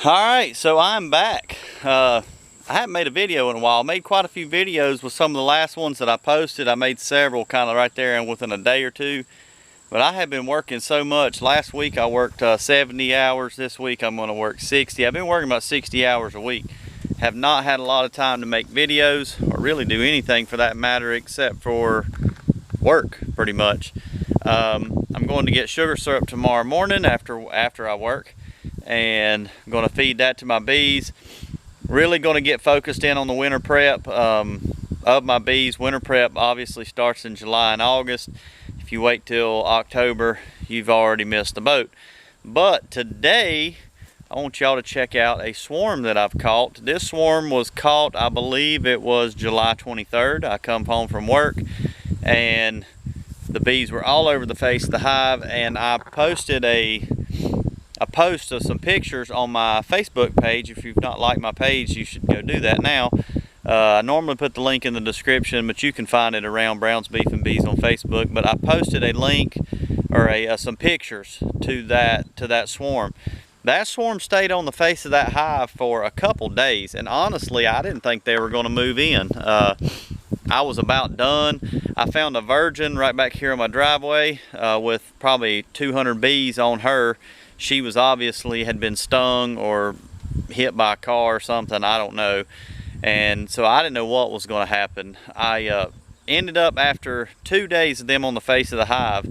Alright, so I'm back. I haven't made a video in a while. I made quite a few videos with some of the last ones that I posted. I made several kind of right there and within a day or two. But I have been working so much. Last week I worked 70 hours. This week I'm going to work 60. I've been working about 60 hours a week. Have not had a lot of time to make videos or really do anything for that matter except for work pretty much. I'm going to get sugar syrup tomorrow morning after I work. And I'm going to feed that to my bees. Really going to get focused in on the winter prep of my bees. Winter prep obviously starts in July and August. If you wait till October, you've already missed the boat. But today, I want y'all to check out a swarm that I've caught. This swarm was caught, I believe it was July 23rd. I come home from work and the bees were all over the face of the hive, and I posted a post of some pictures on my Facebook page. If you've not liked my page, you should go do that now. I normally put the link in the description, but you can find it around Brown's Beef and Bees on Facebook. But I posted a link or some pictures to that swarm. That swarm stayed on the face of that hive for a couple days, and honestly, I didn't think they were going to move in. I was about done. I found a virgin right back here on my driveway with probably 200 bees on her. She was obviously had been stung or hit by a car or something, I don't know. And so I didn't know what was going to happen. I ended up, after 2 days of them on the face of the hive,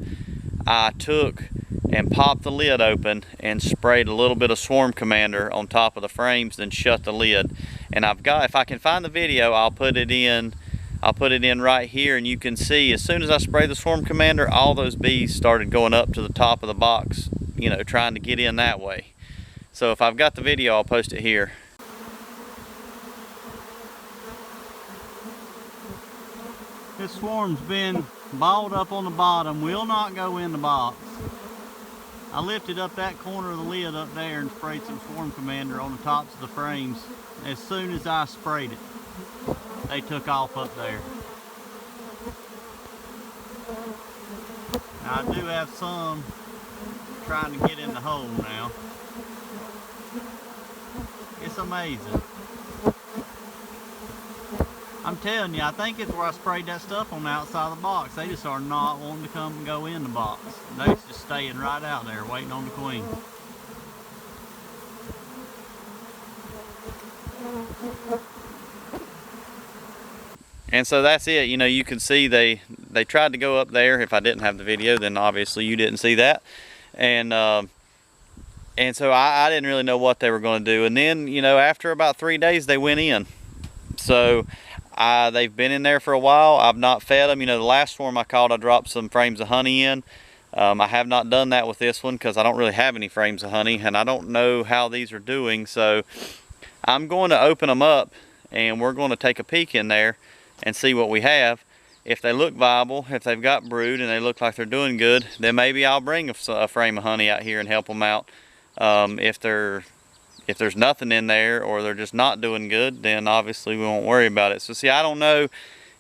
I took and popped the lid open and sprayed a little bit of Swarm Commander on top of the frames, then shut the lid. And I've got, if I can find the video, I'll put it in right here, and you can see as soon as I sprayed the Swarm Commander, all those bees started going up to the top of the box, you know, trying to get in that way. So if I've got the video, I'll post it here. This swarm's been balled up on the bottom, will not go in the box. I lifted up that corner of the lid up there and sprayed some Swarm Commander on the tops of the frames. As soon as I sprayed it, they took off up there. Now, I do have some trying to get in the hole now. It's amazing. I'm telling you, I think it's where I sprayed that stuff on the outside of the box. They just are not wanting to come and go in the box. They're just staying right out there waiting on the queen. And so that's it. You know, you can see they tried to go up there. If I didn't have the video, then obviously you didn't see that. And so I didn't really know what they were going to do. And then, you know, after about 3 days, they went in. So they've been in there for a while. I've not fed them. You know, the last swarm I caught, I dropped some frames of honey in. I have not done that with this one because I don't really have any frames of honey, and I don't know how these are doing. So I'm going to open them up, and we're going to take a peek in there and see what we have. If they look viable, if they've got brood and they look like they're doing good, then maybe I'll bring a frame of honey out here and help them out. If there's nothing in there or they're just not doing good, then obviously we won't worry about it. So see, I don't know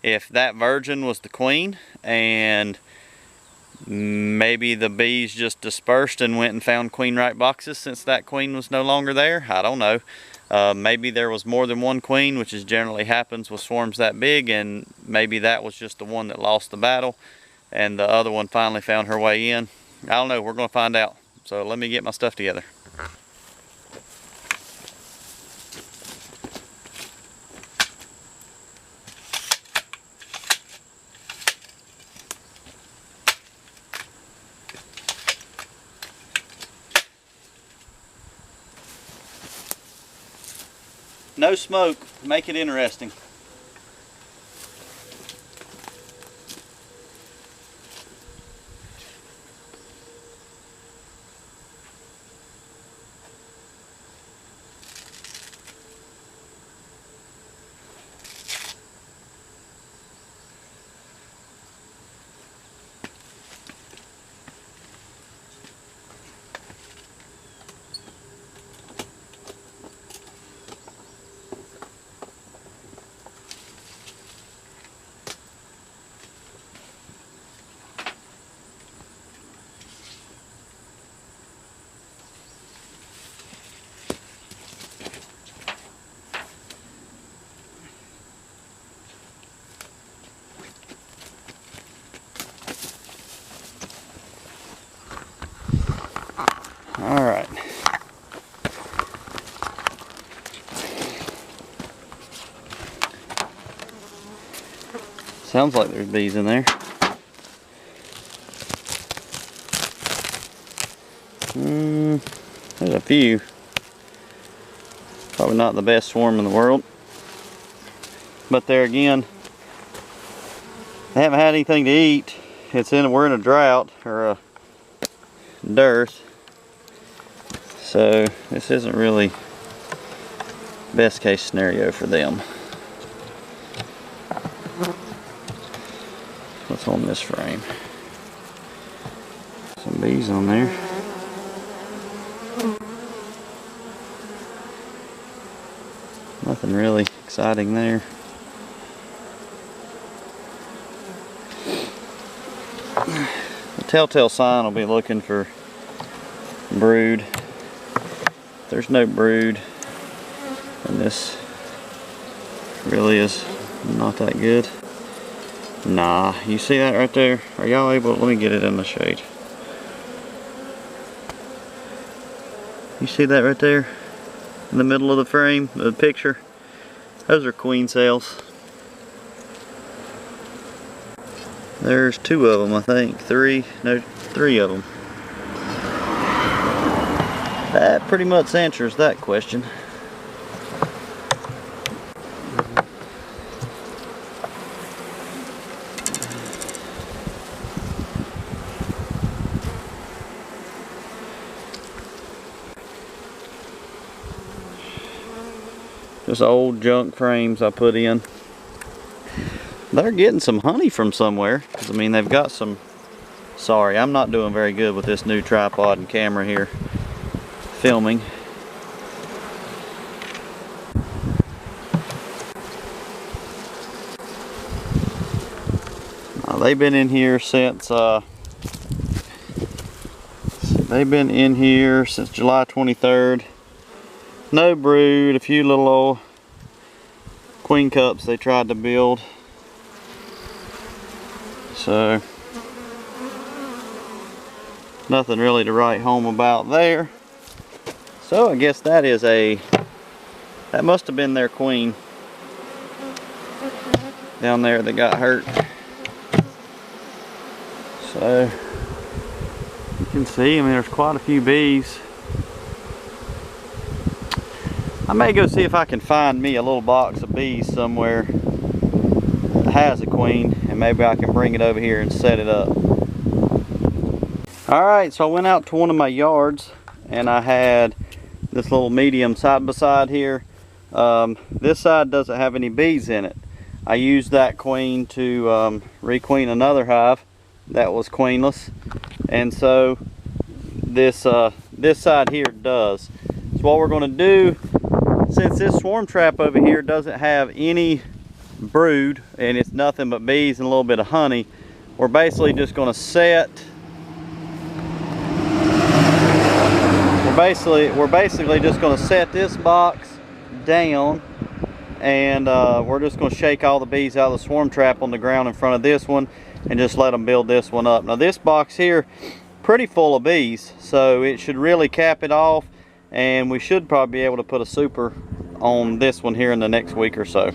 if that virgin was the queen and maybe the bees just dispersed and went and found queen right boxes since that queen was no longer there. I don't know. Maybe there was more than one queen, which is generally happens with swarms that big, and maybe that was just the one that lost the battle and the other one finally found her way in. I don't know. We're going to find out. So let me get my stuff together. No smoke, make it interesting. Sounds like there's bees in there. There's a few. Probably not the best swarm in the world. But there again, they haven't had anything to eat. We're in a drought or a dearth. So this isn't really best case scenario for them. What's on this frame? Some bees on there. Nothing really exciting there. The telltale sign will be looking for brood. If there's no brood, then this really is not that good. Nah, you see that right there? Are y'all able? Let me get it in the shade. You see that right there? In the middle of the frame, the picture. Those are queen cells. There's 2 of them, I think. 3 of them. That pretty much answers that question. Just old junk frames I put in. They're getting some honey from somewhere. I mean, they've got some... Sorry, I'm not doing very good with this new tripod and camera here filming. They've been in here since July 23rd. No brood, a few little old queen cups they tried to build. So nothing really to write home about there. So I guess that must have been their queen down there that got hurt. So you can see, I mean, there's quite a few bees. I may go see if I can find me a little box of bees somewhere that has a queen, and maybe I can bring it over here and set it up. Alright, so I went out to one of my yards and I had this little medium side by side here. This side doesn't have any bees in it. I used that queen to requeen another hive that was queenless, and so this side here does. So what we're going to do, since this swarm trap over here doesn't have any brood and it's nothing but bees and a little bit of honey, we're basically just going to set. We're basically just going to set this box down, and we're just going to shake all the bees out of the swarm trap on the ground in front of this one and just let them build this one up. Now this box here, pretty full of bees, so it should really cap it off, and we should probably be able to put a super on this one here in the next week or so.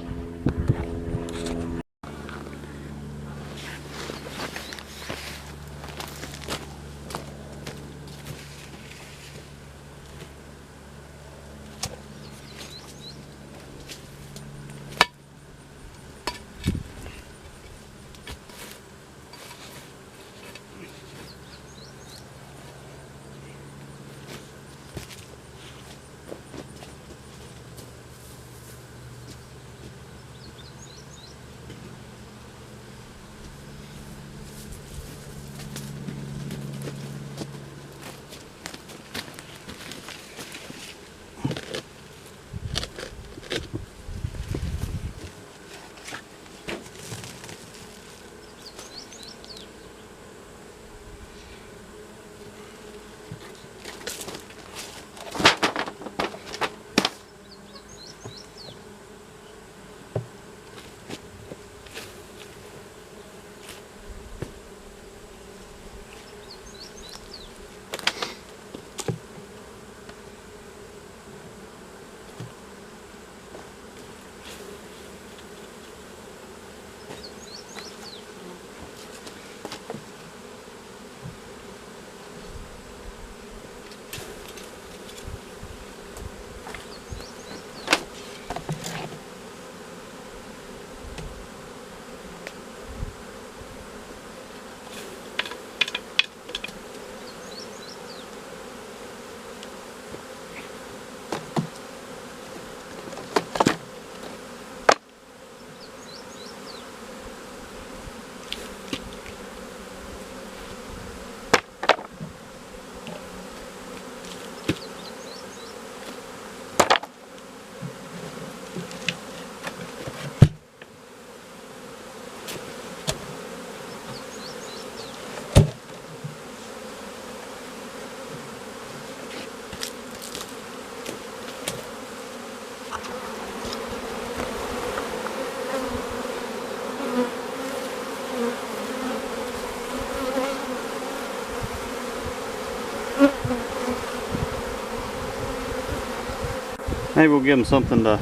Maybe we'll give them something to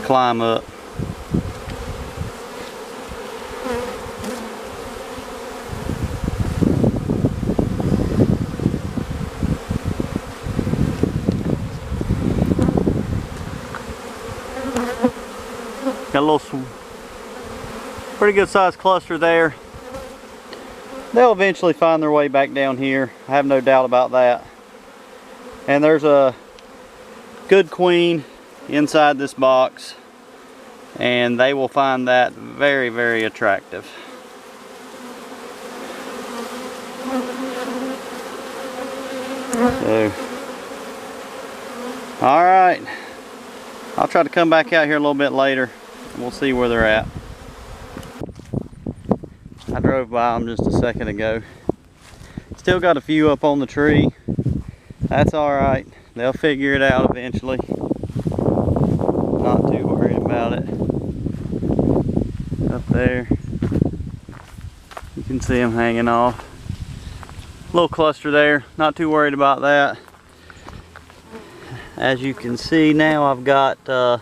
climb up. Got a little, pretty good sized cluster there. They'll eventually find their way back down here. I have no doubt about that. And there's a good queen inside this box, and they will find that very, very attractive. So, all right. I'll try to come back out here a little bit later and we'll see where they're at. I drove by them just a second ago. Still got a few up on the tree. That's all right. They'll figure it out eventually. Not too worried about it. Up there, you can see them hanging off. Little cluster there. Not too worried about that. As you can see now, I've got a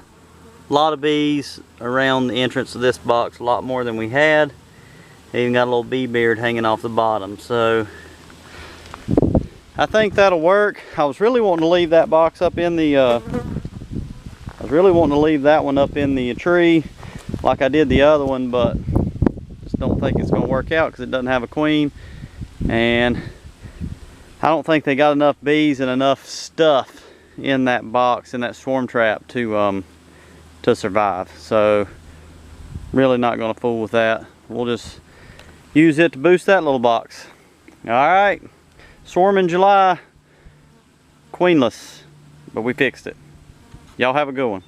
lot of bees around the entrance of this box, a lot more than we had. Even got a little bee beard hanging off the bottom, so I think that'll work. I was really wanting to leave that box up in the that one up in the tree like I did the other one, but just don't think it's gonna work out because it doesn't have a queen, and I don't think they got enough bees and enough stuff in that box, in that swarm trap, to survive. So really not gonna fool with that. We'll just use it to boost that little box. All right, swarm in July, queenless, but we fixed it. Y'all have a good one.